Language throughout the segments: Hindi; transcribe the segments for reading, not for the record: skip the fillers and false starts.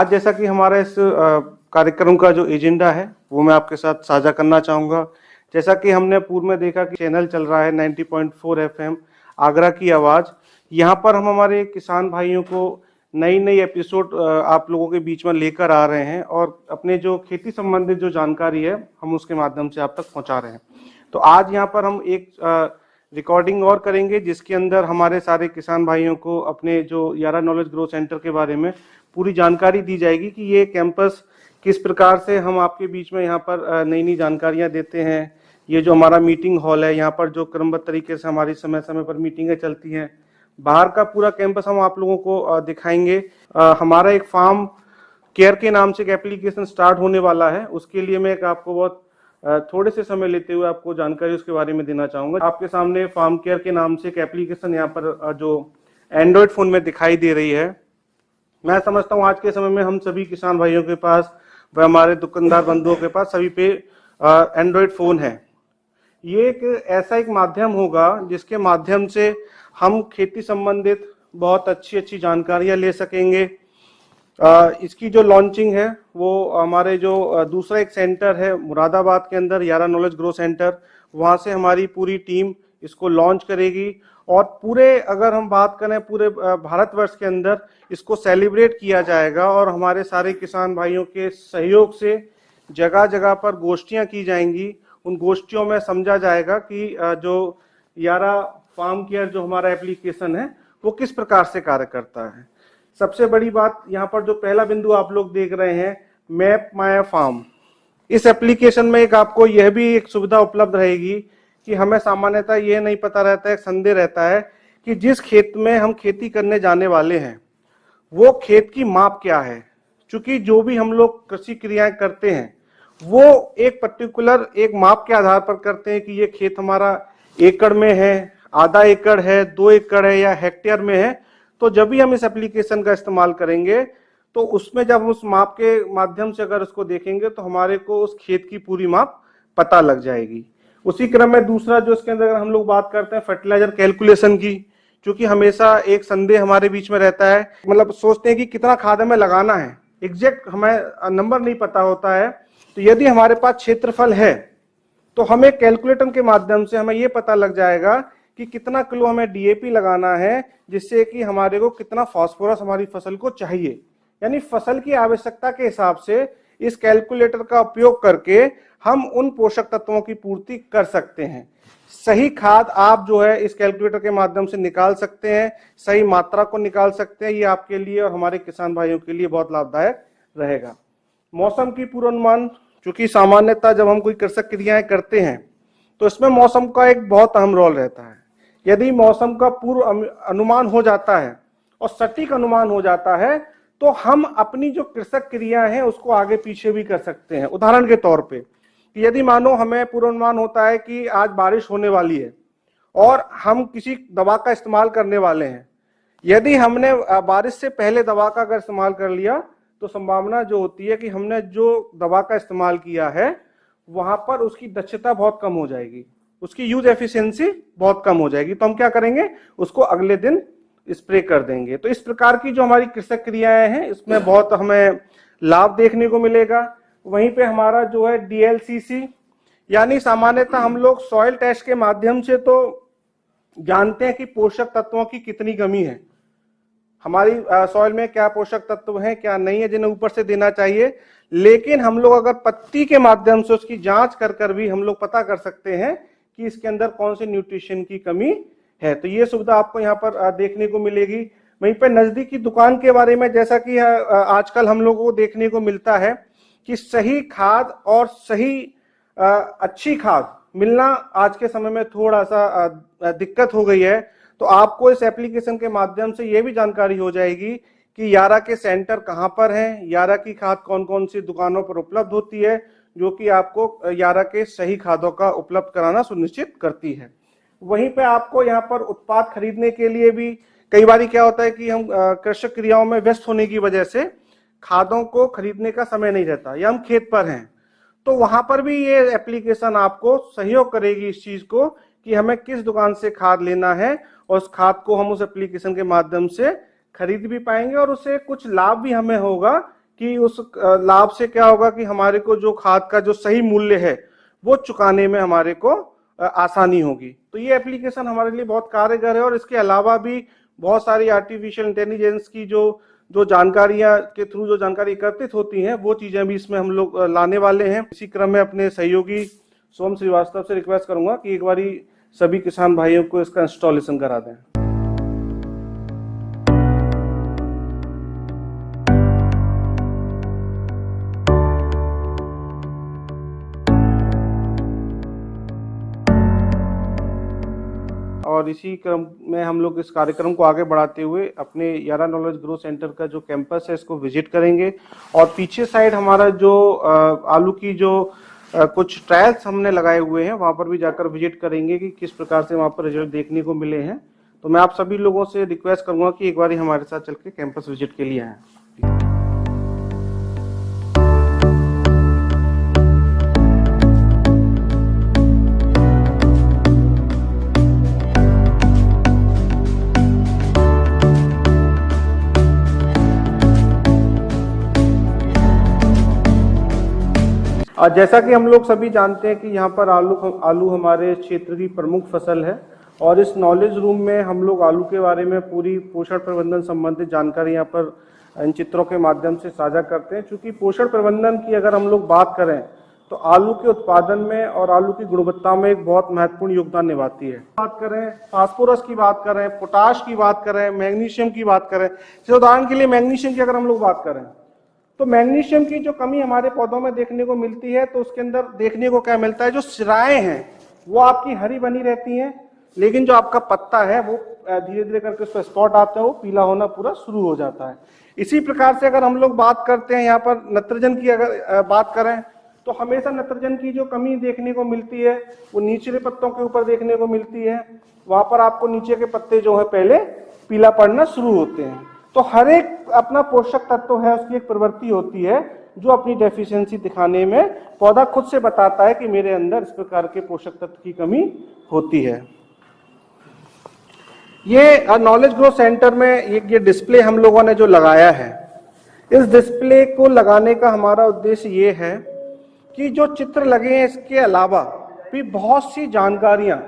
आज जैसा कि हमारा इस कार्यक्रम का जो एजेंडा है वो मैं आपके साथ साझा करना चाहूँगा। जैसा कि हमने पूर्व में देखा कि चैनल चल रहा है 90.4 FM आगरा की आवाज़। यहाँ पर हम हमारे किसान भाइयों को नई नई एपिसोड आप लोगों के बीच में लेकर आ रहे हैं और अपने जो खेती संबंधित जो जानकारी है हम उसके माध्यम से आप तक पहुँचा रहे हैं। तो आज यहाँ पर हम एक रिकॉर्डिंग और करेंगे जिसके अंदर हमारे सारे किसान भाइयों को अपने जो यारा नॉलेज ग्रो सेंटर के बारे में पूरी जानकारी दी जाएगी कि ये कैंपस किस प्रकार से हम आपके बीच में यहाँ पर नई नई जानकारियाँ देते हैं। ये जो हमारा मीटिंग हॉल है यहाँ पर जो क्रमबद्ध तरीके से हमारी समय समय पर मीटिंगें चलती हैं। बाहर का पूरा कैंपस हम आप लोगों को दिखाएंगे। हमारा एक फार्म केयर के नाम से एक एप्लीकेशन स्टार्ट होने वाला है। उसके लिए मैं एक आपको बहुत थोड़े से समय लेते हुए आपको जानकारी उसके बारे में देना चाहूँगा। आपके सामने फार्म केयर के नाम से एक एप्लीकेशन यहाँ पर जो एंड्रॉयड फ़ोन में दिखाई दे रही है। मैं समझता हूँ आज के समय में हम सभी किसान भाइयों के पास व हमारे दुकानदार बंधुओं के पास सभी पे एंड्रॉयड फ़ोन है। ये एक ऐसा एक माध्यम होगा जिसके माध्यम से हम खेती संबंधित बहुत अच्छी जानकारियाँ ले सकेंगे। इसकी जो लॉन्चिंग है वो हमारे जो दूसरा एक सेंटर है मुरादाबाद के अंदर यारा नॉलेज ग्रो सेंटर, वहाँ से हमारी पूरी टीम इसको लॉन्च करेगी और पूरे अगर हम बात करें पूरे भारतवर्ष के अंदर इसको सेलिब्रेट किया जाएगा और हमारे सारे किसान भाइयों के सहयोग से जगह जगह पर गोष्ठियाँ की जाएंगी। उन गोष्ठियों में समझा जाएगा कि जो यारा फार्म केयर जो हमारा एप्लीकेशन है वो किस प्रकार से कार्य करता है। सबसे बड़ी बात यहाँ पर जो पहला बिंदु आप लोग देख रहे हैं मैप माय फार्म, इस एप्लीकेशन में एक आपको यह भी एक सुविधा उपलब्ध रहेगी कि हमें सामान्यतः ये नहीं पता रहता है, संदेह रहता है कि जिस खेत में हम खेती करने जाने वाले हैं वो खेत की माप क्या है। क्योंकि जो भी हम लोग कृषि क्रियाएं करते हैं वो एक पर्टिकुलर एक माप के आधार पर करते हैं कि ये खेत हमारा एकड़ में है, आधा एकड़ है, 2 एकड़ है या हेक्टेयर में है। तो जब भी हम इस एप्लीकेशन का इस्तेमाल करेंगे तो उसमें जब हम उस माप के माध्यम से अगर उसको देखेंगे तो हमारे को उस खेत की पूरी माप पता लग जाएगी। उसी क्रम में दूसरा जो इसके अंदर अगर हम लोग बात करते हैं फर्टिलाइजर कैलकुलेशन की, क्योंकि हमेशा एक संदेह हमारे बीच में रहता है, मतलब सोचते हैं कि कितना खाद हमें लगाना है, एग्जैक्ट हमें नंबर नहीं पता होता है। तो यदि हमारे पास क्षेत्रफल है तो हमें कैलकुलेटर के माध्यम से हमें ये पता लग जाएगा कि कितना किलो हमें डीएपी लगाना है, जिससे कि हमारे को कितना फास्फोरस हमारी फसल को चाहिए। यानी फसल की आवश्यकता के हिसाब से इस कैलकुलेटर का उपयोग करके हम उन पोषक तत्वों की पूर्ति कर सकते हैं। सही खाद आप जो है इस कैलकुलेटर के माध्यम से निकाल सकते हैं, सही मात्रा को निकाल सकते हैं। ये आपके लिए और हमारे किसान भाइयों के लिए बहुत लाभदायक रहेगा। मौसम की पूर्वानुमान, क्योंकि सामान्यतः जब हम कोई कृषक क्रियाएं करते हैं तो इसमें मौसम का एक बहुत अहम रोल रहता है। यदि मौसम का पूर्व अनुमान हो जाता है और सटीक अनुमान हो जाता है तो हम अपनी जो कृषक क्रियाएं हैं उसको आगे पीछे भी कर सकते हैं। उदाहरण के तौर पे यदि मानो हमें पूर्वानुमान होता है कि आज बारिश होने वाली है और हम किसी दवा का इस्तेमाल करने वाले हैं, यदि हमने बारिश से पहले दवा का अगर इस्तेमाल कर लिया तो संभावना जो होती है कि हमने जो दवा का इस्तेमाल किया है वहां पर उसकी दक्षता बहुत कम हो जाएगी, उसकी यूज एफिशिएंसी बहुत कम हो जाएगी। तो हम क्या करेंगे, उसको अगले दिन स्प्रे कर देंगे। तो इस प्रकार की जो हमारी कृषक क्रियाएं हैं इसमें बहुत हमें लाभ देखने को मिलेगा। वहीं पे हमारा जो है डीएलसीसी, यानी सामान्यतः हम लोग सॉइल टेस्ट के माध्यम से तो जानते हैं कि पोषक तत्वों की कितनी कमी है, हमारी सॉइल में क्या पोषक तत्व हैं क्या नहीं है जिन्हें ऊपर से देना चाहिए। लेकिन हम लोग अगर पत्ती के माध्यम से उसकी जांच कर भी हम लोग पता कर सकते हैं कि इसके अंदर कौन से न्यूट्रिशन की कमी है। तो ये सुविधा आपको यहाँ पर देखने को मिलेगी। वहीं पर नजदीकी दुकान के बारे में, जैसा कि आजकल हम लोगों को देखने को मिलता है कि सही खाद और सही अच्छी खाद मिलना आज के समय में थोड़ा सा दिक्कत हो गई है। तो आपको इस एप्लीकेशन के माध्यम से ये भी जानकारी हो जाएगी कि यारा के सेंटर कहाँ पर हैं, यारा की खाद कौन कौन सी दुकानों पर उपलब्ध होती है, जो कि आपको यारा के सही खादों का उपलब्ध कराना सुनिश्चित करती है। वहीं पे आपको यहाँ पर उत्पाद खरीदने के लिए भी कई बार क्या होता है कि हम कृषक क्रियाओं में व्यस्त होने की वजह से खादों को खरीदने का समय नहीं रहता या हम खेत पर हैं, तो वहां पर भी ये एप्लीकेशन आपको सहयोग करेगी इस चीज को कि हमें किस दुकान से खाद लेना है और उस खाद को हम उस एप्लीकेशन के माध्यम से खरीद भी पाएंगे और उससे कुछ लाभ भी हमें होगा कि उस लाभ से क्या होगा कि हमारे को जो खाद का जो सही मूल्य है वो चुकाने में हमारे को आसानी होगी। तो ये एप्लीकेशन हमारे लिए बहुत कारगर है। और इसके अलावा भी बहुत सारी आर्टिफिशियल इंटेलिजेंस की जो जानकारियां के थ्रू जो जानकारी एकत्रित होती हैं वो चीजें भी इसमें हम लोग लाने वाले हैं। इसी क्रम में अपने सहयोगी सोम श्रीवास्तव से रिक्वेस्ट करूंगा कि एक बारी सभी किसान भाइयों को इसका इंस्टॉलेशन करा दें। और इसी क्रम में हम लोग इस कार्यक्रम को आगे बढ़ाते हुए अपने यारा नॉलेज ग्रो सेंटर का जो कैंपस है इसको विजिट करेंगे। और पीछे साइड हमारा जो आलू की जो कुछ ट्रायल्स हमने लगाए हुए हैं वहां पर भी जाकर विजिट करेंगे कि किस प्रकार से वहां पर रिजल्ट देखने को मिले हैं। तो मैं आप सभी लोगों से रिक्वेस्ट करूंगा कि एक बार हमारे साथ चल के कैंपस विजिट के लिए आए। और जैसा कि हम लोग सभी जानते हैं कि यहाँ पर आलू हमारे क्षेत्र की प्रमुख फसल है। और इस नॉलेज रूम में हम लोग आलू के बारे में पूरी पोषण प्रबंधन संबंधित जानकारी यहाँ पर इन चित्रों के माध्यम से साझा करते हैं। क्योंकि पोषण प्रबंधन की अगर हम लोग बात करें तो आलू के उत्पादन में और आलू की गुणवत्ता में एक बहुत महत्वपूर्ण योगदान निभाती है। बात करें फास्फोरस की बात करें, पोटाश की बात करें, मैग्नीशियम की बात करें। जैसे उदाहरण के लिए मैग्नीशियम की अगर हम लोग बात करें तो मैग्नीशियम की जो कमी हमारे पौधों में देखने को मिलती है तो उसके अंदर देखने को क्या मिलता है, जो सिराएं हैं वो आपकी हरी बनी रहती हैं, लेकिन जो आपका पत्ता है वो धीरे धीरे करके उस पर स्पॉट आता है, वो पीला होना पूरा शुरू हो जाता है। इसी प्रकार से अगर हम लोग बात करते हैं यहाँ पर नत्रजन की अगर बात करें तो हमेशा नत्रजन की जो कमी देखने को मिलती है वो निचले पत्तों के ऊपर देखने को मिलती है। वहां पर आपको नीचे के पत्ते जो है पहले पीला पड़ना शुरू होते हैं। तो हर एक अपना पोषक तत्व है, उसकी एक प्रवृत्ति होती है जो अपनी डेफिशिएंसी दिखाने में पौधा खुद से बताता है कि मेरे अंदर इस प्रकार के पोषक तत्व की कमी होती है। ये नॉलेज ग्रो सेंटर में ये डिस्प्ले हम लोगों ने जो लगाया है, इस डिस्प्ले को लगाने का हमारा उद्देश्य ये है कि जो चित्र लगे हैं इसके अलावा भी बहुत सी जानकारियां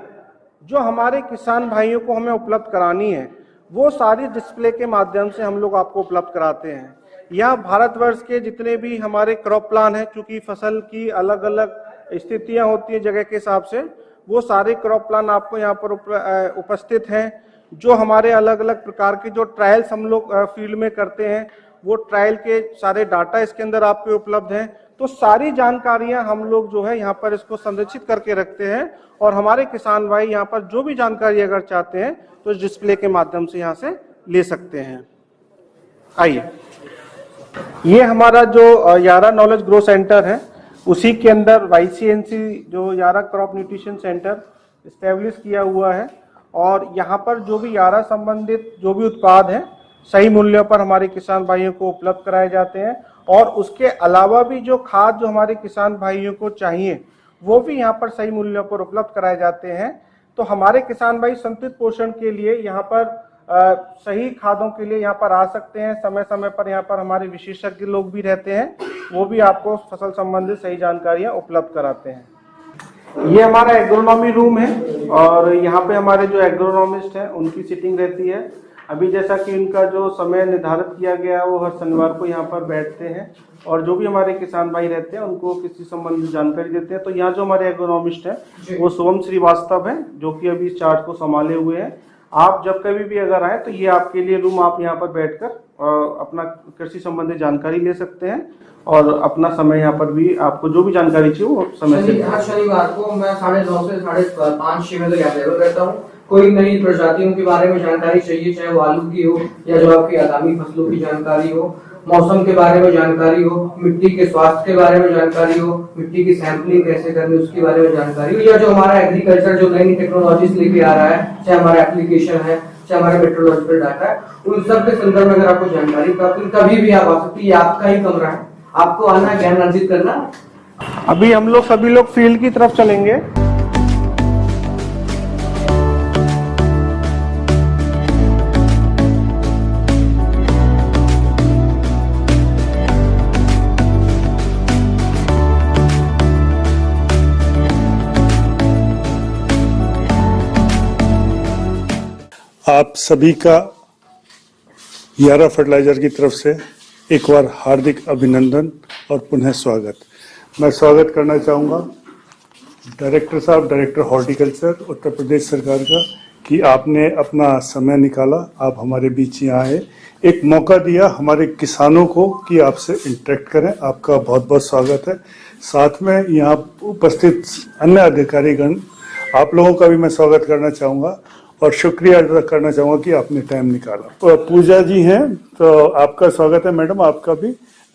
जो हमारे किसान भाइयों को हमें उपलब्ध करानी है वो सारी डिस्प्ले के माध्यम से हम लोग आपको उपलब्ध कराते हैं। यहाँ भारतवर्ष के जितने भी हमारे क्रॉप प्लान है, क्योंकि फसल की अलग अलग स्थितियां होती है जगह के हिसाब से, वो सारे क्रॉप प्लान आपको यहाँ पर उपस्थित हैं। जो हमारे अलग अलग प्रकार के जो ट्रायल्स हम लोग फील्ड में करते हैं वो ट्रायल के सारे डाटा इसके अंदर आपको उपलब्ध हैं। तो सारी जानकारियां हम लोग जो है यहाँ पर इसको संरक्षित करके रखते हैं और हमारे किसान भाई यहाँ पर जो भी जानकारी अगर चाहते हैं तो इस डिस्प्ले के माध्यम से यहाँ से ले सकते हैं। आइए, ये हमारा जो यारा नॉलेज ग्रो सेंटर है उसी के अंदर YCNC जो यारा क्रॉप न्यूट्रिशन सेंटर इस्टेब्लिश किया हुआ है। और यहाँ पर जो भी यारा संबंधित जो भी उत्पाद हैं सही मूल्यों पर हमारे किसान भाइयों को उपलब्ध कराए जाते हैं। और उसके अलावा भी जो खाद जो हमारे किसान भाइयों को चाहिए वो भी यहाँ पर सही मूल्यों पर उपलब्ध कराए जाते हैं। तो हमारे किसान भाई संतुलित पोषण के लिए यहाँ पर सही खादों के लिए यहाँ पर आ सकते हैं। समय समय पर यहाँ पर हमारे विशेषज्ञ लोग भी रहते हैं, वो भी आपको फसल संबंधित सही जानकारियाँ उपलब्ध कराते हैं। ये हमारा एग्रोनॉमी रूम है और यहाँ पे हमारे जो एग्रोनॉमिस्ट हैं उनकी सिटिंग रहती है। अभी जैसा कि इनका जो समय निर्धारित किया गया है वो हर शनिवार को यहाँ पर बैठते हैं और जो भी हमारे किसान भाई रहते हैं उनको किसी संबंधित जानकारी देते हैं। तो यहाँ जो हमारे एग्रोनॉमिस्ट हैं वो सोम श्रीवास्तव हैं जो कि अभी इस चार्ट को संभाले हुए हैं। आप जब कभी भी अगर आए तो ये आपके लिए रूम, आप यहाँ पर बैठकर अपना कृषि संबंधित जानकारी ले सकते हैं और अपना समय यहाँ पर भी आपको जो भी जानकारी चाहिए वो समय से। हर शनिवार को मैं 9:30 से 5:30-6 बजे तक अवेलेबल रहता हूँ। कोई नई प्रजातियों के बारे में जानकारी चाहिए, चाहे वो आलू की हो या जो आपकी आगामी फसलों की जानकारी हो, मौसम के बारे में जानकारी हो, मिट्टी के स्वास्थ्य के बारे में जानकारी हो, मिट्टी की सैंपलिंग कैसे करनी उसके बारे में जानकारी हो, या जो हमारा एग्रीकल्चर जो नई टेक्नोलॉजीज लेके आ रहा है, चाहे हमारा एप्लीकेशन है, चाहे हमारा मेट्रोलॉजिकल डाटा है, उन सब के संदर्भ में अगर आपको जानकारी प्राप्त कभी भी आप आ सकती है। आपका ही कमरा है, आपको आना, ज्ञान अर्जित करना। अभी हम लोग सभी लोग फील्ड की तरफ चलेंगे। सभी का यारा फर्टिलाइजर की तरफ से एक बार हार्दिक अभिनंदन और पुनः स्वागत। मैं स्वागत करना चाहूँगा डायरेक्टर साहब, डायरेक्टर हॉर्टिकल्चर उत्तर प्रदेश सरकार का, कि आपने अपना समय निकाला, आप हमारे बीच यहाँ आए, एक मौका दिया हमारे किसानों को कि आपसे इंटरेक्ट करें। आपका बहुत बहुत स्वागत है। साथ में यहाँ उपस्थित अन्य अधिकारीगण, आप लोगों का भी मैं स्वागत करना चाहूँगा और शुक्रिया अदा करना चाहूँगा कि आपने टाइम निकाला। पूजा जी हैं, तो आपका स्वागत है मैडम, आपका भी।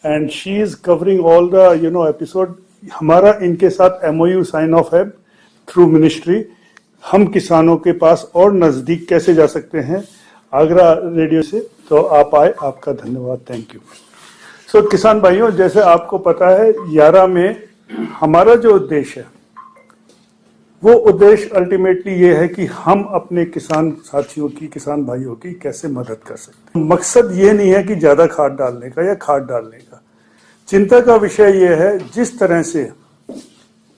And she is covering all the episode. हमारा इनके साथ MOU साइन ऑफ है थ्रू मिनिस्ट्री। हम किसानों के पास और नजदीक कैसे जा सकते हैं आगरा रेडियो से, तो आप आए, आपका धन्यवाद, थैंक यू। सो किसान भाइयों, जैसे आपको पता है, यारा में हमारा जो उद्देश्य है वो उद्देश्य अल्टीमेटली ये है कि हम अपने किसान साथियों की, किसान भाइयों की कैसे मदद कर सकते हैं। मकसद ये नहीं है कि ज्यादा खाद डालने का या खाद डालने का। चिंता का विषय ये है जिस तरह से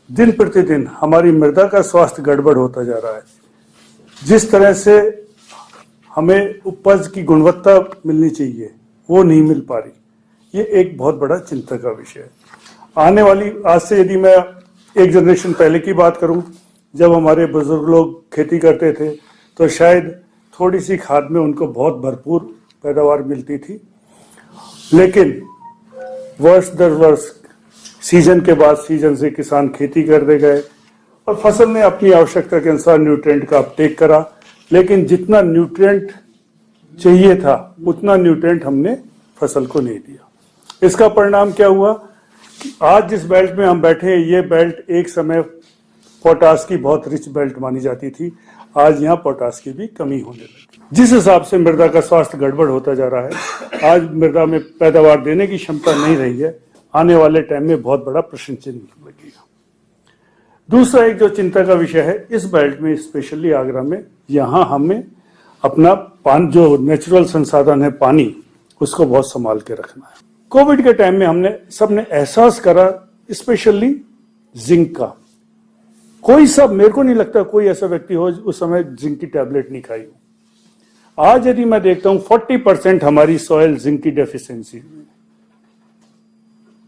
दिन प्रतिदिन हमारी मृदा का स्वास्थ्य गड़बड़ होता जा रहा है, जिस तरह से हमें उपज की गुणवत्ता मिलनी चाहिए वो नहीं मिल पा रही, ये एक बहुत बड़ा चिंता का विषय है। आने वाली, आज से यदि मैं एक जनरेशन पहले की बात करूं, जब हमारे बुजुर्ग लोग खेती करते थे तो शायद थोड़ी सी खाद में उनको बहुत भरपूर पैदावार मिलती थी, लेकिन वर्ष दर वर्ष, सीजन के बाद सीजन से किसान खेती करते गए और फसल ने अपनी आवश्यकता के अनुसार न्यूट्रिएंट का अपटेक करा, लेकिन जितना न्यूट्रिएंट चाहिए था उतना न्यूट्रिएंट हमने फसल को नहीं दिया। इसका परिणाम क्या हुआ कि आज जिस बेल्ट में हम बैठे हैं, ये बेल्ट एक समय पोटास की बहुत रिच बेल्ट मानी जाती थी, आज यहाँ पोटास की भी कमी होने लगी। जिस हिसाब से मृदा का स्वास्थ्य गड़बड़ होता जा रहा है, आज मृदा में पैदावार देने की क्षमता नहीं रही है, आने वाले टाइम में बहुत बड़ा प्रश्न चिन्ह लगेगा। दूसरा एक जो चिंता का विषय है, इस बेल्ट में स्पेशली आगरा में, यहाँ हमें अपना जो नेचुरल संसाधन है पानी, उसको बहुत संभाल के रखना है। कोविड के टाइम में हमने सबने एहसास करा, स्पेशली जिंक का। कोई सब, मेरे को नहीं लगता कोई ऐसा व्यक्ति हो उस समय जिंक की टैबलेट नहीं खाई हो। आज यदि मैं देखता हूं 40% हमारी सॉइल जिंक की डेफिशिएंसी।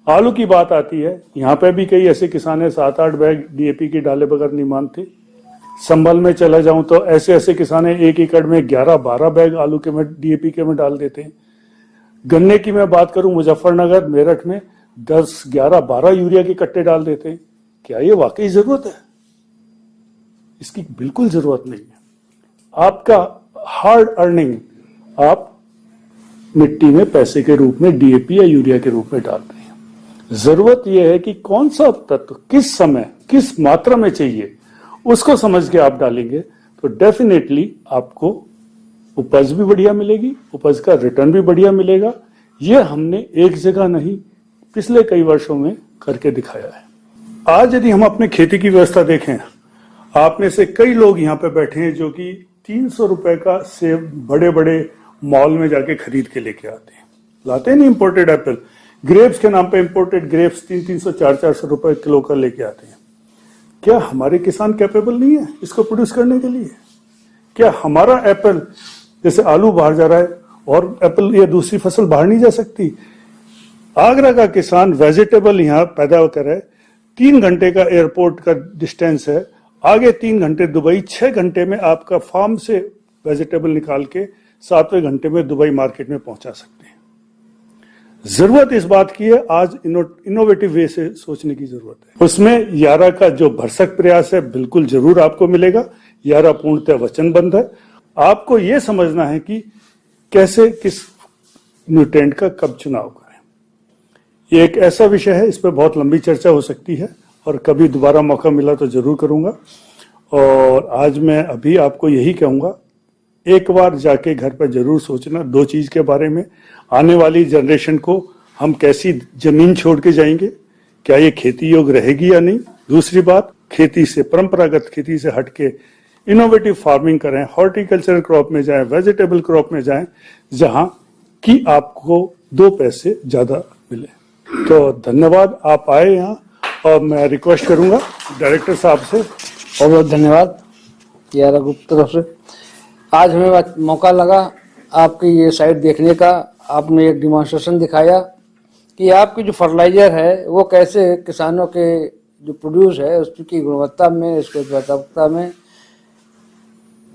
आलू की बात आती है, यहाँ पे भी कई ऐसे किसान है 7-8 बैग DAP की डाले बगैर नहीं मानते। संभल में चला जाऊं तो ऐसे ऐसे किसान है 1 एकड़ में 11-12 बैग आलू के में DAP के में डाल देते हैं। गन्ने की मैं बात करूं, मुजफ्फरनगर, मेरठ में 10, 11, 12 यूरिया के कट्टे डाल देते हैं। क्या ये वाकई जरूरत है? इसकी बिल्कुल जरूरत नहीं है। आपका हार्ड अर्निंग आप मिट्टी में पैसे के रूप में DAP या यूरिया के रूप में डालते हैं। जरूरत यह है कि कौन सा तत्व किस समय किस मात्रा में चाहिए, उसको समझ के आप डालेंगे तो डेफिनेटली आपको उपज भी बढ़िया मिलेगी, उपज का रिटर्न भी बढ़िया मिलेगा। यह हमने एक जगह नहीं, पिछले कई वर्षों में करके दिखाया है। आज यदि हम अपने खेती की व्यवस्था देखें, आप में से कई लोग यहाँ पे बैठे हैं जो कि 300 रुपए का सेब बड़े बड़े मॉल में जाके खरीद के लेके आते हैं। लाते हैं नहीं इंपोर्टेड एप्पल, ग्रेप्स के नाम पे इंपोर्टेड ग्रेप्स 300, 400 रुपए किलो का लेके आते हैं। क्या हमारे किसान कैपेबल नहीं है इसको प्रोड्यूस करने के लिए? क्या हमारा एप्पल, जैसे आलू बाहर जा रहा है और एप्पल या दूसरी फसल बाहर नहीं जा सकती? आगरा का किसान वेजिटेबल यहाँ पैदा करे, 3 घंटे का एयरपोर्ट का डिस्टेंस है, आगे 3 घंटे दुबई, 6 घंटे में आपका फार्म से वेजिटेबल निकाल के 7वें घंटे में दुबई मार्केट में पहुंचा सकते हैं। जरूरत इस बात की है, आज इनोवेटिव वे से सोचने की जरूरत है। उसमें यारा का जो भरसक प्रयास है बिल्कुल जरूर आपको मिलेगा। यारा पूर्णतः वचनबद्ध है। आपको यह समझना है कि कैसे किस न्यूट्रिएंट का कब चुनाव करें। ये एक ऐसा विषय है, इस पर बहुत लंबी चर्चा हो सकती है और कभी दोबारा मौका मिला तो जरूर करूंगा। और आज मैं अभी आपको यही कहूंगा, एक बार जाके घर पर जरूर सोचना 2 चीज के बारे में। आने वाली जनरेशन को हम कैसी जमीन छोड़ के जाएंगे, क्या ये खेती योग्य रहेगी या नहीं। दूसरी बात, खेती से, परंपरागत खेती से हटके इनोवेटिव फार्मिंग करें, हॉर्टिकल्चर क्रॉप में जाएं, वेजिटेबल क्रॉप में जाएं, जहां कि आपको 2 पैसे ज्यादा मिले। तो धन्यवाद, आप आए यहाँ और मैं रिक्वेस्ट करूंगा डायरेक्टर साहब से। बहुत बहुत धन्यवाद यारा गुप्ता तरफ से। आज हमें मौका लगा आपकी ये साइट देखने का। आपने एक डिमॉन्स्ट्रेशन दिखाया कि आपकी जो फर्टिलाइजर है वो कैसे किसानों के जो प्रोड्यूस है उसकी गुणवत्ता में, उसके उत्पादकता में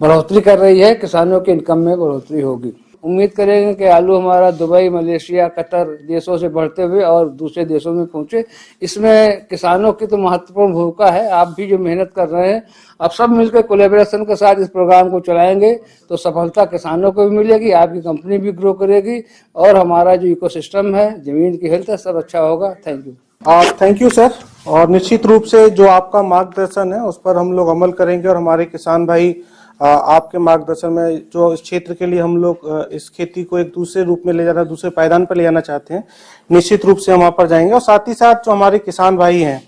बढ़ोतरी कर रही है, किसानों के इनकम में बढ़ोतरी होगी। उम्मीद करेंगे कि आलू हमारा दुबई, मलेशिया, कतर देशों से बढ़ते हुए और दूसरे देशों में पहुंचे। इसमें किसानों की तो महत्वपूर्ण भूमिका है। आप भी जो मेहनत कर रहे हैं, आप सब मिलकर कोलैबोरेशन के साथ इस प्रोग्राम को चलाएंगे तो सफलता किसानों को भी मिलेगी, आपकी कंपनी भी ग्रो करेगी और हमारा जो इकोसिस्टम है, जमीन की हेल्थ है, सब अच्छा होगा। Thank you. Thank you sir. और निश्चित रूप से जो आपका मार्गदर्शन है उस पर हम लोग अमल करेंगे और हमारे किसान भाई आपके मार्गदर्शन में जो इस क्षेत्र के लिए हम लोग इस खेती को एक दूसरे रूप में ले जाना, दूसरे पायदान पर ले जाना चाहते हैं, निश्चित रूप से हम वहां पर जाएंगे। और साथ ही साथ जो हमारे किसान भाई हैं,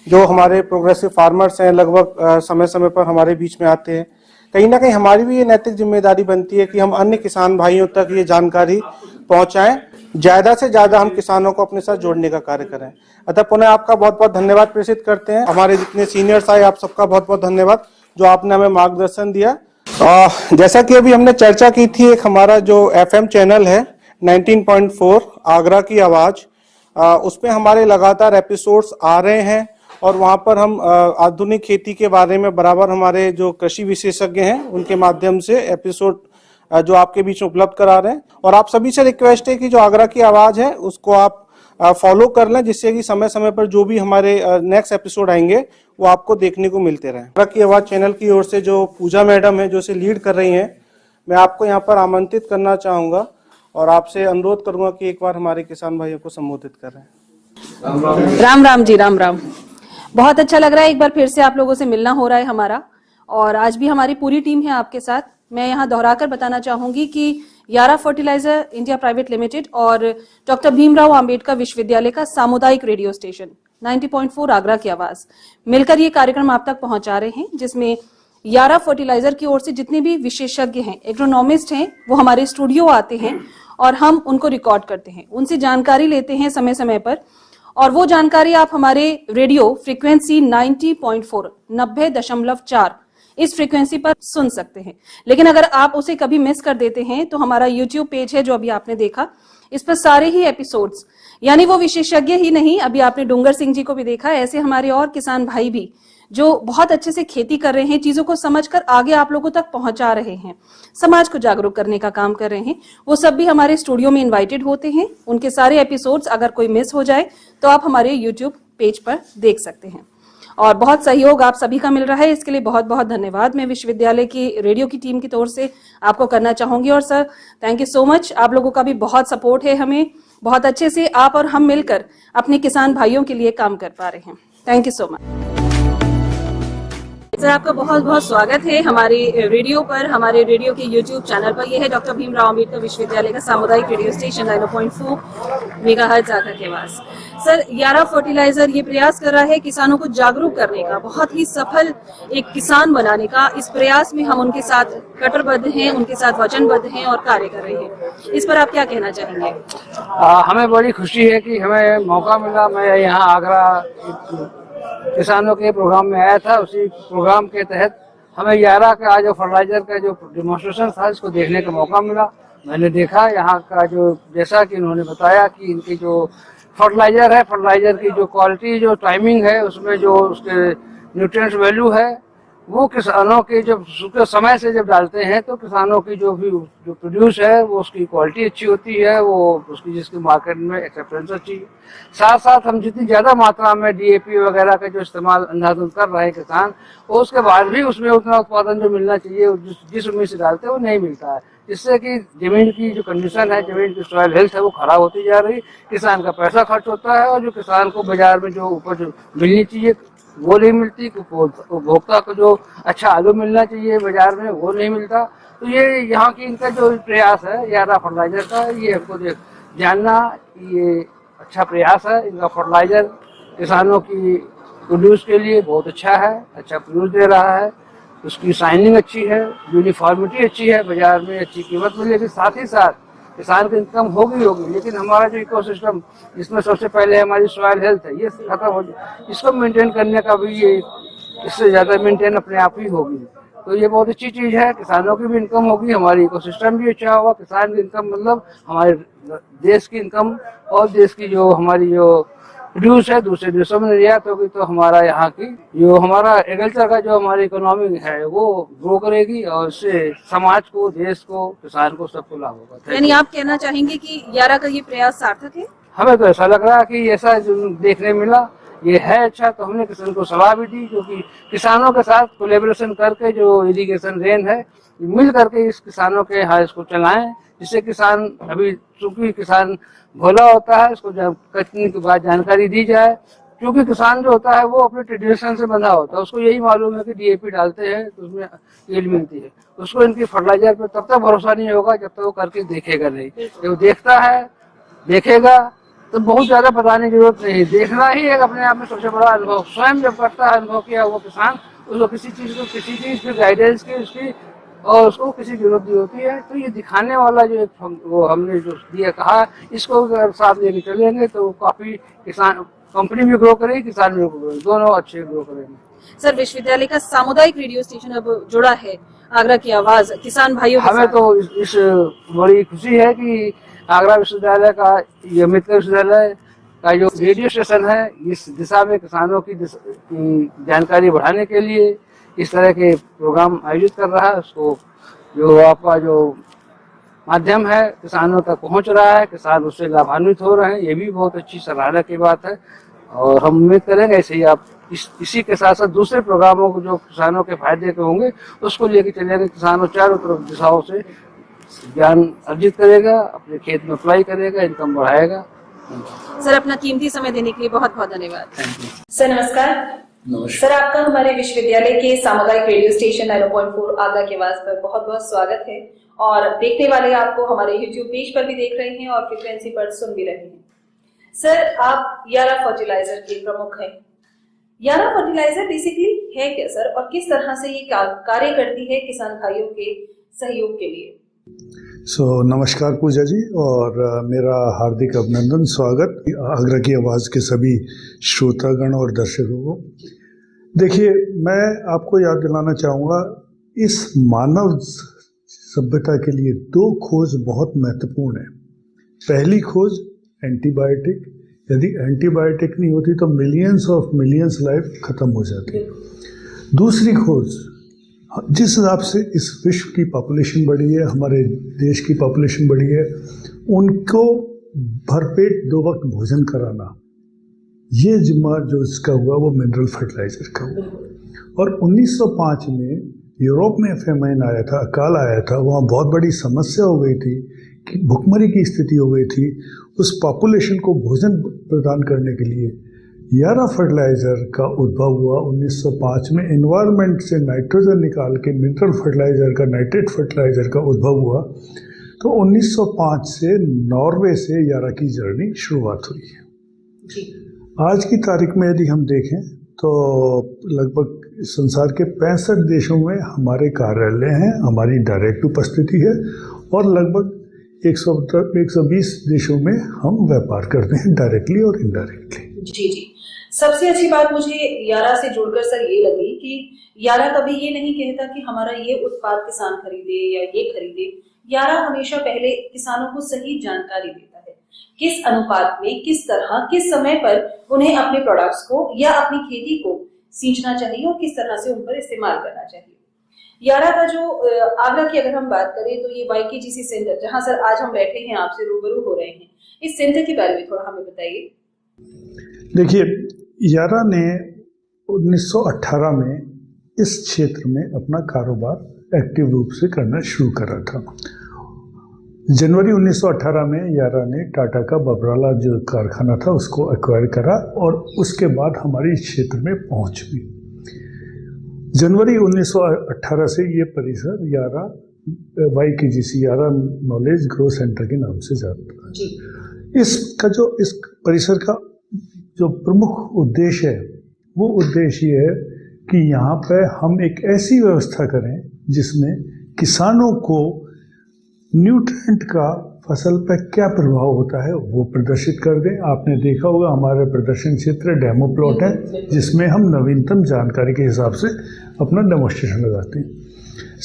जो हमारे प्रोग्रेसिव फार्मर्स हैं, लगभग समय समय पर हमारे बीच में आते हैं, कहीं ना कहीं हमारी भी ये नैतिक जिम्मेदारी बनती है कि हम अन्य किसान भाइयों तक ये जानकारी पहुंचाएं, ज्यादा से ज्यादा हम किसानों को अपने साथ जोड़ने का कार्य करें। अतः पुनः आपका बहुत बहुत धन्यवाद प्रेषित करते हैं। हमारे जितने सीनियर्स आए, आप सबका बहुत बहुत धन्यवाद जो आपने हमें मार्गदर्शन दिया। जैसा कि अभी हमने चर्चा की थी, एक हमारा जो FM चैनल है 19.4 आगरा की आवाज, उसमें हमारे लगातार एपिसोड्स आ रहे हैं और वहां पर हम आधुनिक खेती के बारे में बराबर हमारे जो कृषि विशेषज्ञ हैं उनके माध्यम से एपिसोड जो आपके बीच में उपलब्ध करा रहे हैं। और आप सभी से रिक्वेस्ट है कि जो आगरा की आवाज है उसको आप फॉलो कर लें, जिससे कि समय समय पर जो भी हमारे नेक्स्ट एपिसोड आएंगे वो आपको देखने को मिलते रहें। आगरा की आवाज चैनल की ओर से जो पूजा मैडम है, जो इसे लीड कर रही हैं, मैं आपको यहाँ पर आमंत्रित करना चाहूंगा और आपसे अनुरोध करूंगा कि एक बार हमारे किसान भाइयों को संबोधित करें। राम राम जी, राम राम। बहुत अच्छा लग रहा है एक बार फिर से आप लोगों से मिलना हो रहा है हमारा, और आज भी हमारी पूरी टीम है आपके साथ। मैं यहाँ दोहराकर बताना चाहूंगी कि यारा फर्टिलाइजर इंडिया प्राइवेट लिमिटेड और डॉक्टर भीमराव अंबेडकर विश्वविद्यालय का सामुदायिक रेडियो स्टेशन 90.4 आगरा की आवाज मिलकर ये कार्यक्रम आप तक पहुंचा रहे हैं, जिसमें यारा फर्टिलाइजर की ओर से जितने भी विशेषज्ञ हैं, एग्रोनॉमिस्ट हैं, वो हमारे स्टूडियो आते हैं और हम उनको रिकॉर्ड करते हैं, उनसे जानकारी लेते हैं समय समय पर। और वो जानकारी आप हमारे रेडियो फ्रीक्वेंसी 90.4 90.4 इस फ्रीक्वेंसी पर सुन सकते हैं। लेकिन अगर आप उसे कभी मिस कर देते हैं तो हमारा यूट्यूब पेज है जो अभी आपने देखा, इस पर सारे ही एपिसोड्स, यानी वो विशेषज्ञ ही नहीं, अभी आपने डूंगर सिंह जी को भी देखा, ऐसे हमारे और किसान भाई भी जो बहुत अच्छे से खेती कर रहे हैं, चीजों को समझकर आगे आप लोगों तक पहुंचा रहे हैं, समाज को जागरूक करने का काम कर रहे हैं, वो सब भी हमारे स्टूडियो में इन्वाइटेड होते हैं। उनके सारे एपिसोड्स अगर कोई मिस हो जाए तो आप हमारे यूट्यूब पेज पर देख सकते हैं। और बहुत सहयोग आप सभी का मिल रहा है, इसके लिए बहुत बहुत धन्यवाद मैं विश्वविद्यालय की रेडियो की टीम की तौर से आपको करना चाहूंगी। और sir, thank you so much, आप लोगों का भी बहुत सपोर्ट है हमें, बहुत अच्छे से आप और हम मिलकर अपने किसान भाइयों के लिए काम कर पा रहे हैं। Thank you so much sir, आपका बहुत बहुत स्वागत है हमारे रेडियो पर, हमारे रेडियो के यूट्यूब चैनल पर। यह है डॉक्टर भीमराव अंबेडकर विश्वविद्यालय का सामुदायिक रेडियो स्टेशन 90.4 मेगाहर्ट्ज आगरा के पास। सर, यारा फर्टिलाइजर ये प्रयास कर रहा है किसानों को जागरूक करने का, बहुत ही सफल एक किसान बनाने का। इस प्रयास में हम उनके साथ कटिबद्ध हैं, उनके साथ वचनबद्ध हैं और कार्य कर रहे हैं। इस पर आप क्या कहना चाहेंगे? हमें बड़ी खुशी है कि हमें मौका मिला। मैं यहाँ आगरा किसानों के प्रोग्राम में आया था, उसी प्रोग्राम के तहत हमें यारा का जो फर्टिलाइजर का जो डेमोन्स्ट्रेशन था इसको देखने का मौका मिला। मैंने देखा यहाँ का जो, जैसा कि उन्होंने बताया कि इनकी जो फर्टिलाइजर है, फर्टिलाइजर की जो क्वालिटी, जो टाइमिंग है, उसमें जो उसके न्यूट्रिएंट्स वैल्यू है, वो किसानों के जब समय से जब डालते हैं तो किसानों की जो भी जो प्रोड्यूस है वो उसकी क्वालिटी अच्छी होती है, वो उसकी जिसकी मार्केट में एक्सेप्टेंस अच्छी है। साथ साथ हम जितनी ज्यादा मात्रा में DAP वगैरह का जो इस्तेमाल अंधाधुंध कर रहे हैं किसान, वो उसके बाद भी उसमें उतना उत्पादन जो मिलना चाहिए जिस उम्मीद से डालते हैं वो नहीं मिलता है, जिससे कि जमीन की जो कंडीशन है, जमीन की सॉइल हेल्थ है, वो खराब होती जा रही। किसान का पैसा खर्च होता है और जो किसान को बाजार में जो उपज मिलनी चाहिए वो नहीं मिलती, उपभोक्ता को जो अच्छा आलू मिलना चाहिए बाजार में वो नहीं मिलता। तो ये यहाँ की इनका जो प्रयास है यारा फर्टिलाइजर का, ये हमको जानना ये अच्छा प्रयास है। इनका फर्टिलाइजर किसानों की प्रोड्यूस के लिए बहुत अच्छा है, अच्छा प्रोड्यूस दे रहा है, उसकी शाइनिंग अच्छी है, यूनिफॉर्मिटी अच्छी है, बाजार में अच्छी कीमत मिलेगी। साथ ही साथ किसान की इनकम होगी, लेकिन हमारा जो इकोसिस्टम, जिसमें सबसे पहले हमारी सॉइल हेल्थ है, ये खत्म हो जाए, इसको मेंटेन करने का भी ये, इससे ज्यादा मेंटेन अपने आप ही होगी। तो ये बहुत अच्छी चीज है। किसानों की भी इनकम होगी, हमारी इकोसिस्टम भी अच्छा होगा। किसान की इनकम मतलब हमारे देश की इनकम और देश की जो हमारी जो प्रोड्यूस है दूसरे देशों में निर्यात होगी, तो हमारा यहाँ की जो हमारा एग्रीकल्चर का जो हमारी इकोनॉमी है वो ग्रो करेगी और इससे समाज को, देश को, किसान को सबको लाभ होगा। यानी आप कहना चाहेंगे कि यारा का ये प्रयास सार्थक है? हमें तो ऐसा लग रहा है कि ऐसा जो देखने मिला ये है अच्छा। तो हमने किसान को सलाह भी दी, जो कि किसानों के साथ कोलेबोरेशन करके जो इरिगेशन रेन है मिल करके इस किसानों के यहाँ इसको चलाएं, जिससे किसान, अभी चूंकि किसान भोला होता है, इसको कटने के बाद जानकारी दी जाए। क्योंकि किसान जो होता है वो अपने ट्रेडिशन से बंधा होता है, उसको यही मालूम है कि डीएपी डालते हैं तो उसमें यील्ड मिलती है। उसको इनकी फर्टिलाइजर पे तब तक भरोसा नहीं होगा जब तक वो करके देखेगा नहीं। जब वो देखता है, देखेगा, तो बहुत ज्यादा बताने की जरूरत नहीं, देखना ही एक अपने आप में सबसे बड़ा अनुभव। स्वयं जब करता है, अनुभव किया वो किसान, उसको किसी चीज की गाइडेंस की उसकी और उसको किसी जरूरत नहीं होती है। तो ये दिखाने वाला जो वो हमने जो दिया कहा, इसको अगर साथ लेके चलेंगे तो काफी किसान, कंपनी भी ग्रो करेगी, किसान भी ग्रो करेगी, दोनों अच्छे ग्रो करेंगे। सर, विश्वविद्यालय का सामुदायिक रेडियो स्टेशन अब जुड़ा है आगरा की आवाज किसान भाइयों के हमें साथ। तो इस बड़ी खुशी है कि आगरा विश्वविद्यालय का ये मित्र विश्वविद्यालय का जो रेडियो स्टेशन है इस दिशा में किसानों की जानकारी बढ़ाने के लिए इस तरह के प्रोग्राम आयोजित कर रहा है। उसको जो आपका जो माध्यम है किसानों तक पहुंच रहा है, किसान उससे लाभान्वित हो रहे हैं, ये भी बहुत अच्छी सराहना की बात है। और हम उम्मीद करेंगे ऐसे ही आप इसी के साथ साथ दूसरे प्रोग्रामों को जो किसानों के फायदे के होंगे उसको लेके चलेंगे। किसानों चारों तरफ दिशाओं से ज्ञान अर्जित करेगा, अपने खेत में अप्लाई करेगा, इनकम बढ़ाएगा। सर, अपना कीमती समय देने के लिए बहुत बहुत धन्यवाद। सर नमस्कार। सर, आपका हमारे विश्वविद्यालय के सामुदायिक रेडियो स्टेशन 90.4 आगरा की आवाज पर बहुत बहुत स्वागत है। और देखने वाले आपको हमारे YouTube पेज पर भी देख रहे हैं और फ्रीक्वेंसी पर सुन भी रहे हैं। सर, आप यारा फर्टिलाइजर के प्रमुख हैं। यारा फर्टिलाइजर बेसिकली है क्या सर, और किस तरह से ये कार्य करती है किसान भाइयों के सहयोग के लिए? नमस्कार पूजा जी, और मेरा हार्दिक अभिनंदन, स्वागत आगरा की आवाज़ के सभी श्रोतागण और दर्शकों को। देखिए, मैं आपको याद दिलाना चाहूँगा, इस मानव सभ्यता के लिए दो खोज बहुत महत्वपूर्ण है। पहली खोज एंटीबायोटिक, यदि एंटीबायोटिक नहीं होती तो मिलियंस लाइफ खत्म हो जाती। दूसरी खोज, जिस हिसाब से इस विश्व की पॉपुलेशन बढ़ी है, हमारे देश की पॉपुलेशन बढ़ी है, उनको भरपेट 2 वक्त भोजन कराना, ये जिम्मा जो इसका हुआ वो मिनरल फर्टिलाइजर का हुआ। और 1905 में यूरोप में फेमाइन आया था, अकाल आया था, वहाँ बहुत बड़ी समस्या हो गई थी कि भुखमरी की स्थिति हो गई थी। उस पॉपुलेशन को भोजन प्रदान करने के लिए यारा फर्टिलाइज़र का उद्भव हुआ 1905 में। एनवायरनमेंट से नाइट्रोजन निकाल के मिनरल फर्टिलाइज़र का, नाइट्रेट फर्टिलाइज़र का उद्भव हुआ। तो 1905 से नॉर्वे से यारा की जर्नी शुरुआत हुई है। आज की तारीख में यदि हम देखें तो लगभग संसार के 65 देशों में हमारे कार्यालय हैं, हमारी डायरेक्ट उपस्थिति है, और लगभग 120 देशों में हम व्यापार करते हैं, डायरेक्टली और इनडायरेक्टली। जी। सबसे अच्छी बात मुझे यारा से जुड़कर सर ये लगी कि यारा कभी ये नहीं कहता कि हमारा ये उत्पाद किसान खरीदे या ये खरीदे। यारा हमेशा पहले किसानों को सही जानकारी देता है, किस अनुपात में, किस तरह, किस समय पर उन्हें अपने प्रोडक्ट्स को या अपनी खेती को सींचना चाहिए और किस तरह से उन पर इस्तेमाल करना चाहिए। यारा का जो आगरा की अगर हम बात करें तो ये YKGC सेंटर, जहां सर आज हम बैठे हैं आपसे रूबरू हो रहे हैं, इस सेंटर के बारे में थोड़ा हमें बताइए। देखिए, यारा ने 1918 में इस क्षेत्र में अपना कारोबार एक्टिव रूप से करना शुरू करा था। जनवरी 1918 में यारा ने टाटा का बबराला जो कारखाना था उसको एक्वायर करा और उसके बाद हमारे इस क्षेत्र में पहुंच हुई। जनवरी 1918 से ये परिसर यारा YKGC यारा नॉलेज ग्रो सेंटर के नाम से जाता है। इस परिसर का जो प्रमुख उद्देश्य है वो उद्देश्य ये है कि यहाँ पे हम एक ऐसी व्यवस्था करें जिसमें किसानों को न्यूट्रिएंट का फसल पर क्या प्रभाव होता है वो प्रदर्शित कर दें। आपने देखा होगा हमारे प्रदर्शन क्षेत्र डेमो प्लॉट है जिसमें हम नवीनतम जानकारी के हिसाब से अपना डेमोन्स्ट्रेशन लगाते हैं।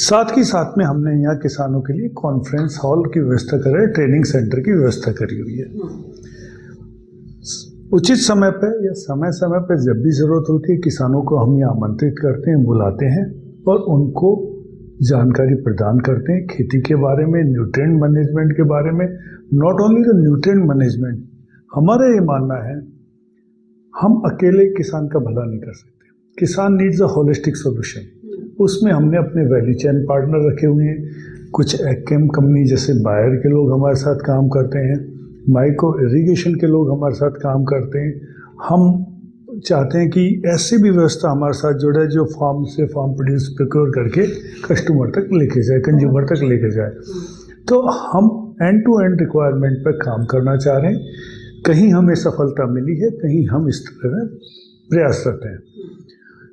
साथ ही साथ में हमने यहाँ किसानों के लिए कॉन्फ्रेंस हॉल की व्यवस्था करी है, ट्रेनिंग सेंटर की व्यवस्था करी हुई है। उचित समय पर या समय समय पर जब भी जरूरत होती है किसानों को हम यहाँ आमंत्रित करते हैं, बुलाते हैं और उनको जानकारी प्रदान करते हैं खेती के बारे में, न्यूट्रिएंट मैनेजमेंट के बारे में। Not only the nutrient management, हमारा ये मानना है हम अकेले किसान का भला नहीं कर सकते। किसान नीड्स अ होलिस्टिक सॉल्यूशन। उसमें हमने अपने वैल्यू चेन पार्टनर रखे हुए हैं। कुछ एग्केम कंपनी जैसे बायर के लोग हमारे साथ काम करते हैं, माइक्रो इरिगेशन के लोग हमारे साथ काम करते हैं। हम चाहते हैं कि ऐसी भी व्यवस्था हमारे साथ जुड़े जो फार्म से फार्म प्रोड्यूस प्रोक्योर करके कस्टमर तक लेके जाए, कंज्यूमर तक लेके जाए। तो हम एंड टू एंड रिक्वायरमेंट पर काम करना चाह रहे हैं। कहीं हमें सफलता मिली है, कहीं हम इस तरह प्रयासरत हैं।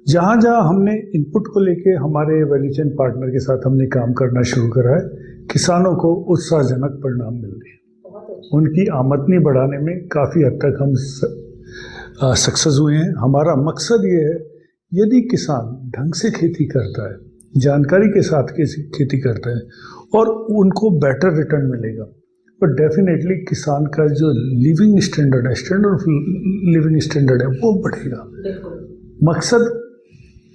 जहाँ जहाँ हमने इनपुट को लेके हमारे वैल्यू चेन पार्टनर के साथ हमने काम करना शुरू करा है, किसानों को उत्साहजनक परिणाम मिल रहे हैं। उनकी आमदनी बढ़ाने में काफ़ी हद तक हम सक्सेस हुए हैं। हमारा मकसद ये है, यदि किसान ढंग से खेती करता है, जानकारी के साथ खेती करता है और उनको बेटर रिटर्न मिलेगा, तो डेफिनेटली किसान का जो लिविंग स्टैंडर्ड है, स्टैंडर्ड ऑफ लिविंग स्टैंडर्ड है, वो बढ़ेगा। मकसद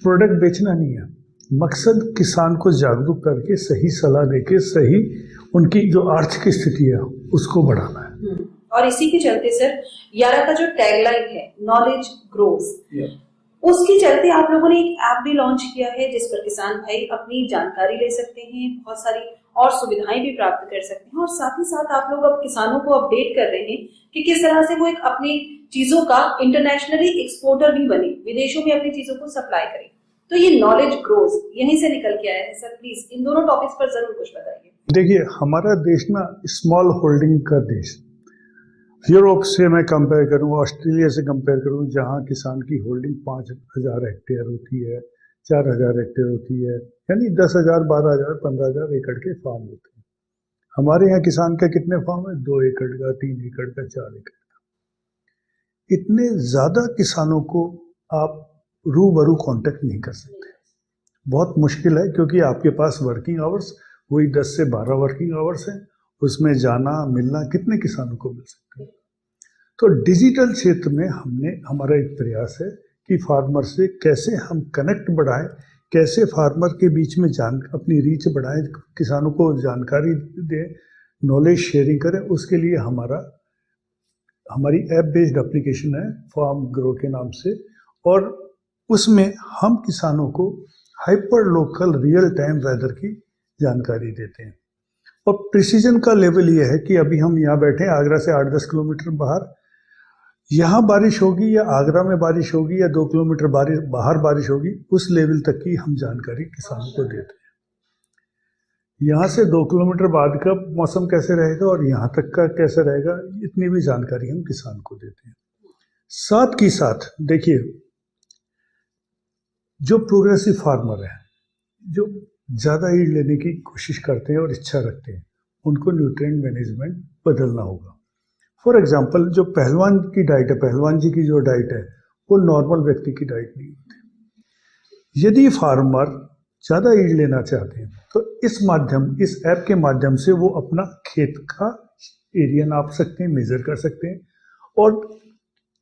प्रोडक्ट बेचना नहीं है, मकसद किसान को जागरूक करके सही सलाह देके सही उनकी जो आर्थिक स्थिति है उसको बढ़ाना है। और इसी के चलते सर, यारा का जो टैगलाइन है नॉलेज ग्रोज, उसके चलते आप लोगों ने एक ऐप भी लॉन्च किया है जिस पर किसान भाई अपनी जानकारी ले सकते हैं, बहुत सारी और सुविधाएं भी प्राप्त कर सकते हैं। और साथ ही साथ आप लोग अब किसानों को अपडेट कर रहे हैं कि किस तरह से वो एक अपनी चीजों का इंटरनेशनली एक्सपोर्टर भी बने, विदेशों में अपनी चीजों को सप्लाई करें। तो ये नॉलेज ग्रोज यहीं से निकल के आया है सर। प्लीज इन दोनों टॉपिक्स पर जरूर कुछ बताइए। देखिए, हमारा देश ना स्मॉल होल्डिंग का देश, यूरोप से मैं कंपेयर करूँ, ऑस्ट्रेलिया से कंपेयर करूँ, जहाँ किसान की होल्डिंग 5,000 हेक्टेयर होती है, 4,000 हेक्टेयर होती है, यानी 10,000, 12,000, 15,000 एकड़ के फार्म होते हैं। हमारे यहाँ किसान का कितने फार्म है? 2 एकड़ का, 3 एकड़ का, 4 एकड़ का। इतने ज़्यादा किसानों को आप रूबरू कांटेक्ट नहीं कर सकते, बहुत मुश्किल है, क्योंकि आपके पास वर्किंग आवर्स वही 10 से 12 वर्किंग आवर्स हैं। उसमें जाना मिलना कितने किसानों को मिल सकते हैं? तो डिजिटल क्षेत्र में हमारा एक प्रयास है कि फार्मर से कैसे हम कनेक्ट बढ़ाएं, कैसे फार्मर के बीच में अपनी रीच बढ़ाएं, किसानों को जानकारी दें, नॉलेज शेयरिंग करें। उसके लिए हमारी ऐप बेस्ड एप्लीकेशन है फार्म ग्रो के नाम से, और उसमें हम किसानों को hyper local real time weather की जानकारी देते हैं। और प्रिसीजन का लेवल ये है कि अभी हम यहाँ बैठे हैं आगरा से 8-10 किलोमीटर बाहर, यहाँ बारिश होगी या आगरा में बारिश होगी या 2 किलोमीटर बाहर बारिश होगी, उस लेवल तक की हम जानकारी किसानों को देते हैं। यहाँ से 2 किलोमीटर बाद का मौसम कैसे रहेगा और यहाँ तक का कैसे रहेगा, इतनी भी जानकारी हम किसान को देते हैं। साथ ही साथ देखिए, जो प्रोग्रेसिव फार्मर है, जो ज़्यादा ईल्ड लेने की कोशिश करते हैं और इच्छा रखते हैं, उनको न्यूट्रिएंट मैनेजमेंट बदलना होगा। फॉर एग्जांपल, जो पहलवान की डाइट है, पहलवान जी की जो डाइट है, वो नॉर्मल व्यक्ति की डाइट नहीं होती। यदि फार्मर ज़्यादा ईल्ड लेना चाहते हैं तो इस ऐप के माध्यम से वो अपना खेत का एरिया नाप सकते हैं, मेजर कर सकते हैं और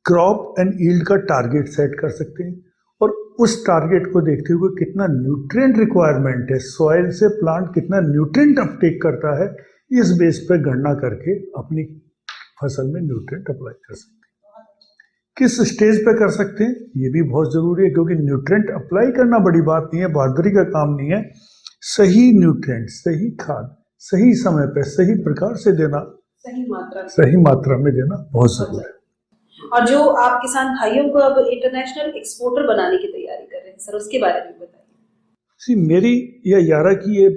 क्रॉप एंड ईल्ड का टारगेट सेट कर सकते हैं। और उस टारगेट को देखते हुए कितना न्यूट्रिएंट रिक्वायरमेंट है, सॉइल से प्लांट कितना न्यूट्रिएंट अपटेक करता है, इस बेस पर गणना करके अपनी फसल में न्यूट्रिएंट अप्लाई कर सकते हैं। किस स्टेज पे कर सकते हैं, ये भी बहुत जरूरी है, क्योंकि न्यूट्रिएंट अप्लाई करना बड़ी बात नहीं है, बहादुरी का काम नहीं है। सही न्यूट्रिएंट, सही खाद, सही समय पे, सही प्रकार से देना, सही मात्रा में देना बहुत जरूरी है। और जो आप किसान भाइयों को अब इंटरनेशनल एक्सपोर्टर बनाने की तैयारी कर रहे हैं सर, उसके बारे में बताइए। मेरी या यारा की ये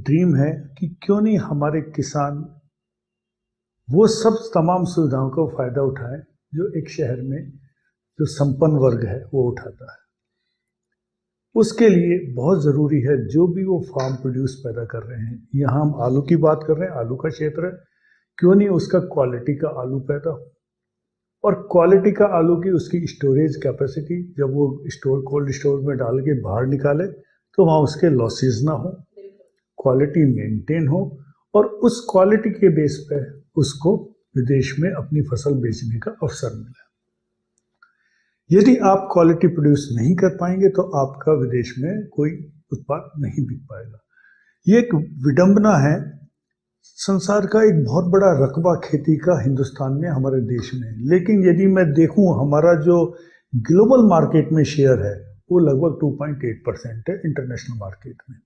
ड्रीम है कि क्यों नहीं हमारे किसान वो सब तमाम सुविधाओं का फायदा उठाएं जो एक शहर में जो संपन्न वर्ग है वो उठाता है। उसके लिए बहुत ज़रूरी है जो भी वो फार्म प्रोड्यूस पैदा कर रहे हैं, यहाँ हम आलू की बात कर रहे हैं, आलू का क्षेत्र है, क्यों नहीं उसका क्वालिटी का आलू पैदा हो, और क्वालिटी का आलू की उसकी स्टोरेज कैपेसिटी, जब वो कोल्ड स्टोर में डाल के बाहर निकाले तो वहाँ उसके लॉसेस ना हो, क्वालिटी मेंटेन हो और उस क्वालिटी के बेस पे उसको विदेश में अपनी फसल बेचने का अवसर मिले। यदि आप क्वालिटी प्रोड्यूस नहीं कर पाएंगे तो आपका विदेश में कोई उत्पाद नहीं बिक पाएगा। ये एक विडंबना है। संसार का एक बहुत बड़ा रकबा खेती का हिंदुस्तान में, हमारे देश में, लेकिन यदि मैं देखूं हमारा जो ग्लोबल मार्केट में शेयर है वो लगभग 2.8% है इंटरनेशनल मार्केट में।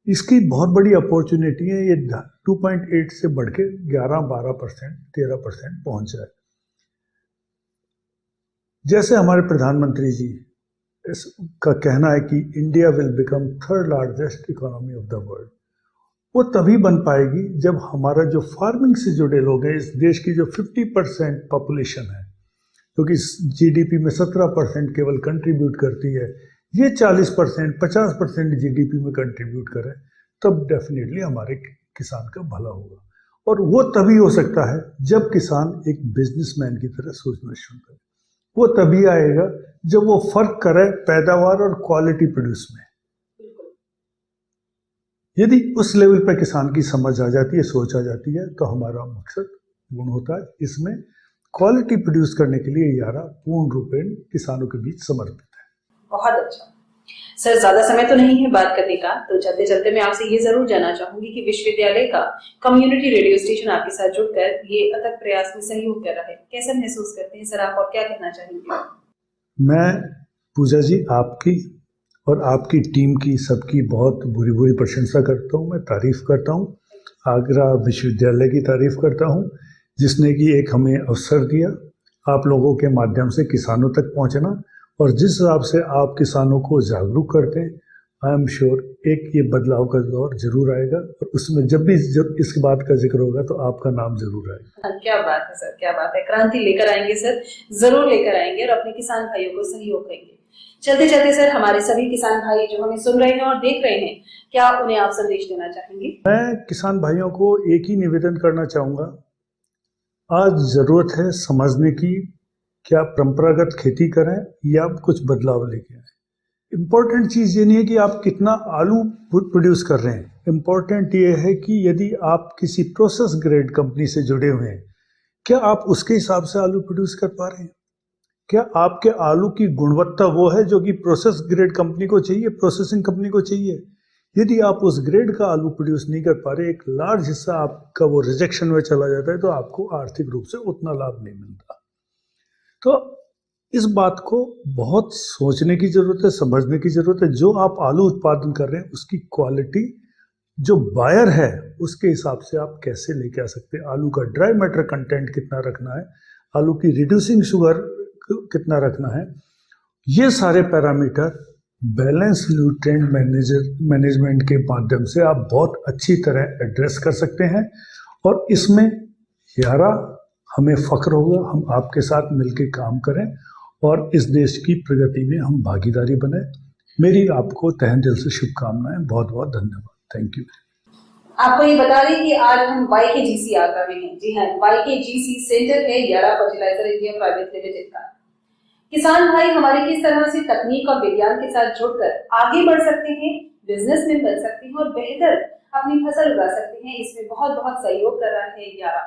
इसकी बहुत बड़ी अपॉर्चुनिटी है, ये 2.8 से बढ़ के 11-12%, 13% पहुंच जाए। जैसे हमारे प्रधानमंत्री जी का कहना है कि India will become third largest economy of the world, वो तभी बन पाएगी जब हमारा जो फार्मिंग से जुड़े लोग हैं, इस देश की जो 50% पॉपुलेशन है, क्योंकि जीडीपी में 17% केवल कंट्रीब्यूट करती है, ये 40%, 50% जीडीपी में कंट्रीब्यूट करें, तब डेफिनेटली हमारे किसान का भला होगा। और वो तभी हो सकता है जब किसान एक बिजनेसमैन की तरह सोचना शुरू करे। वो तभी आएगा जब वो फर्क करे पैदावार और क्वालिटी प्रोड्यूस में। यदि उस लेवल पर किसान की समझ आ जाती है, सोच आ जाती है, तो हमारा मकसद पूर्ण होता है। इसमें क्वालिटी प्रोड्यूस करने के लिए यारा पूर्ण रूपेण किसानों के बीच समर्पित है। बहुत अच्छा सर, ज्यादा समय तो नहीं है बात करने का, तो चलते चलते मैं आपसे ये जरूर जानना चाहूंगी कि विश्वविद्यालय का कम्युनिटी रेडियो स्टेशन आपके साथ जुड़कर ये अथक प्रयास में सहयोग कर रहा है, कैसा महसूस करते हैं सर आप और क्या कहना चाहेंगे? मैं पूजा जी आपकी और आपकी टीम की सबकी बहुत बुरी बुरी प्रशंसा करता हूँ, मैं तारीफ करता हूँ। आगरा विश्वविद्यालय की तारीफ करता हूँ जिसने कि एक हमें अवसर दिया आप लोगों के माध्यम से किसानों तक पहुँचना, और जिस हिसाब से आप किसानों को जागरूक करते हैं, आई एम श्योर एक ये बदलाव का दौर जरूर आएगा, और उसमें जब इस बात का जिक्र होगा तो आपका नाम जरूर आएगा। क्या बात है सर, क्या बात है, क्रांति लेकर आएंगे सर, जरूर लेकर आएंगे और अपने किसान भाइयों को सहयोग करेंगे। चलते चलते सर, हमारे सभी किसान भाई जो हमें सुन रहे हैं और देख रहे हैं, क्या उन्हें आप संदेश देना चाहेंगे? मैं किसान भाइयों को एक ही निवेदन करना चाहूँगा, आज जरूरत है समझने की, क्या परंपरागत खेती करें या कुछ बदलाव लेके आए। इम्पोर्टेंट चीज़ ये नहीं है कि आप कितना आलू प्रोड्यूस कर रहे हैं, इम्पोर्टेंट ये है कि यदि आप किसी प्रोसेस ग्रेड कंपनी से जुड़े हुए हैं, क्या आप उसके हिसाब से आलू प्रोड्यूस कर पा रहे हैं? क्या आपके आलू की गुणवत्ता वो है जो कि प्रोसेस ग्रेड कंपनी को चाहिए, प्रोसेसिंग कंपनी को चाहिए? यदि आप उस ग्रेड का आलू प्रोड्यूस नहीं कर पा रहे, एक लार्ज हिस्सा आपका वो रिजेक्शन में चला जाता है, तो आपको आर्थिक रूप से उतना लाभ नहीं मिलता। तो इस बात को बहुत सोचने की जरूरत है, समझने की जरूरत है। जो आप आलू उत्पादन कर रहे हैं उसकी क्वालिटी जो बायर है उसके हिसाब से आप कैसे लेके आ सकते हैं। आलू का ड्राई मैटर कंटेंट कितना रखना है, आलू की रिड्यूसिंग शुगर कितना रखना है, ये सारे पैरामीटर बैलेंस न्यूट्रिएंट मैनेजमेंट के माध्यम से आप बहुत अच्छी तरह एड्रेस कर सकते हैं। और इसमें यारा हमें फख्र होगा, हम आपके साथ मिलकर काम करें और इस देश की प्रगति में हम भागीदारी बने। मेरी आपको तहे दिल से शुभकामनाएं, बहुत बहुत धन्यवाद, थैंक यू। आपको ये बता दें कि आज हम YKGC आगरा में हैं। जी हाँ, YKGC सेंटर है यारा फर्टिलाइजर इंडिया प्राइवेट लिमिटेड का। किसान भाई हमारे किस तरह से तकनीक और विज्ञान के साथ जुड़कर आगे बढ़ सकते हैं, बिजनेसमैन बन सकते हैं और बेहतर अपनी फसल उगा सकते हैं, इसमें बहुत बहुत सहयोग कर रहा है यारा।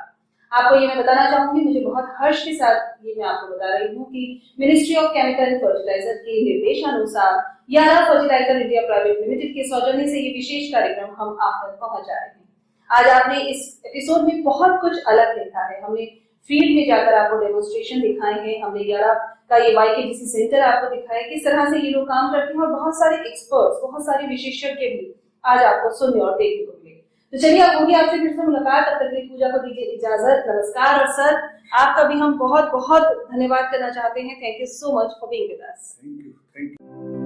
आपको ये मैं बताना चाहूंगी, मुझे बहुत हर्ष के साथ ये मैं आपको बता रही हूँ कि ministry of chemical and fertilizer के निर्देशानुसार यारा फर्टिलाइजर इंडिया प्राइवेट लिमिटेड के सौजन्य से ये विशेष कार्यक्रम हम आप तक पहुंचा रहे हैं। आज आपने इस एपिसोड में बहुत कुछ अलग देखा है। हमने फील्ड में जाकर आपको डेमोन्स्ट्रेशन दिखाए हैं, हमने यारा का ये YKGC सेंटर आपको दिखाया किस तरह से ये लोग काम करते हैं, और बहुत सारे एक्सपर्ट्स, बहुत सारे विशेषज्ञ भी आज आपको सुनने और देखने को मिले। तो चलिए अब होगी आपसे फिर से मुलाकात, तब तक के लिए पूजा को दीजिए इजाजत, नमस्कार। और सर आपका भी हम बहुत बहुत धन्यवाद करना चाहते हैं। Thank you so much for being with us. Thank you.